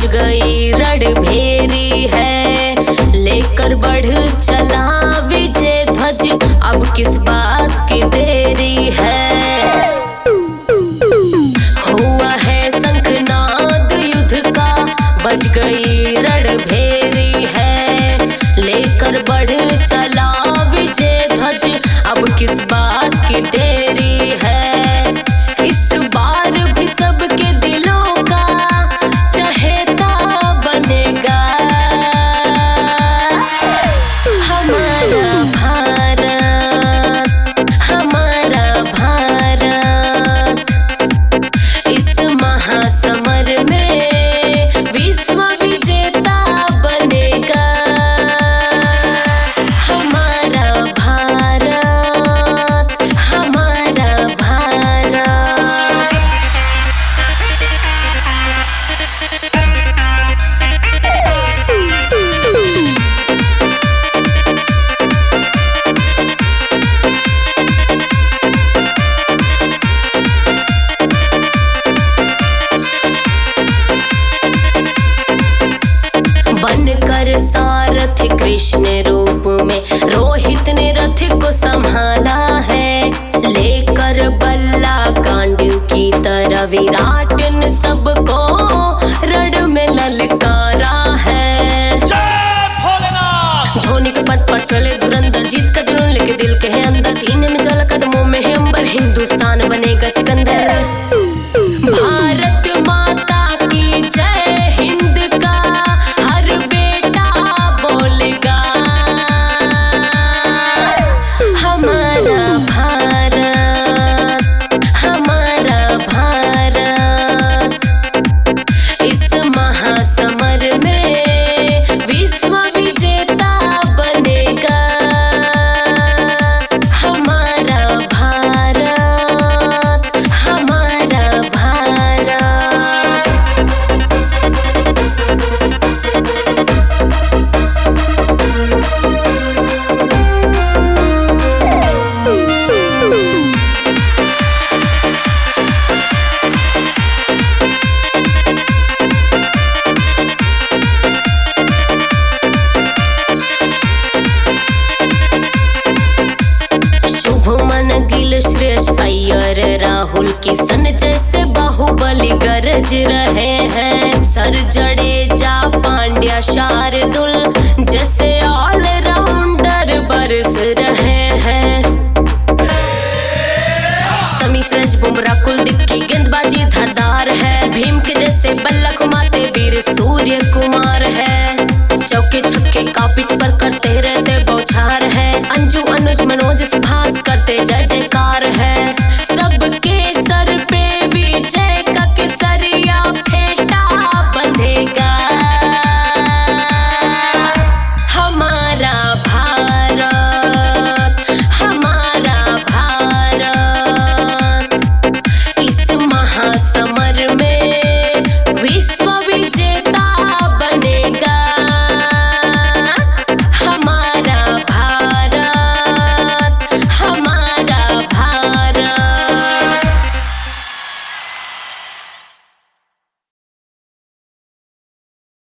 गई रणभेरी है, लेकर बढ़ चला विजय ध्वज, अब किस बात की देरी है। हुआ है शंखनाद युद्ध का, बज गई रणभेरी है, लेकर बढ़ चला विजय ध्वज, अब किस बात की देरी है। इस बार भी सबके दिलों का चहेता बनेगा हमारा भारत, हमारा भारत। इस महासमर में विश्व विजेता बनेगा हमारा भारत, हमारा भारत। बनकर सारथी कृष्ण रूप में रोहित ने रथ को संभाला है, लेकर बल्ला गांडीव की तरह विराट ने सबको रण में ललकारा है। धोनी के पद पर चले धुरंधर, जीत का जुनून लेके दिल के है अंदर, सीने में ज्वाला कदमों में है अंबर, हिंदुस्तान बनेगा सिकंदर। भारत माता की जय हिंद का हर बेटा बोलेगा हमारा भारत, हमारा भारत। इस महासमर में विश्व विजेता बनेगा हमारा भारत, हमारा भारत। शुभमन गिल श्रेयस अय्यर राहुल किशन जैसे बाहुबली गरज रहे हैं, सर जडेजा पांड्या शार्दुल जैसे ऑलराउंडर बरस रहे हैं। समी सज बुमराह कुलदीप की गेंदबाजी धारदार है, भीम के जैसे बल्ला घुमाते वीर सूर्य कुमार है, चौके छक्के का पिच पर करते रहते बौछार है। अंजू अनुज मनोज सुभाष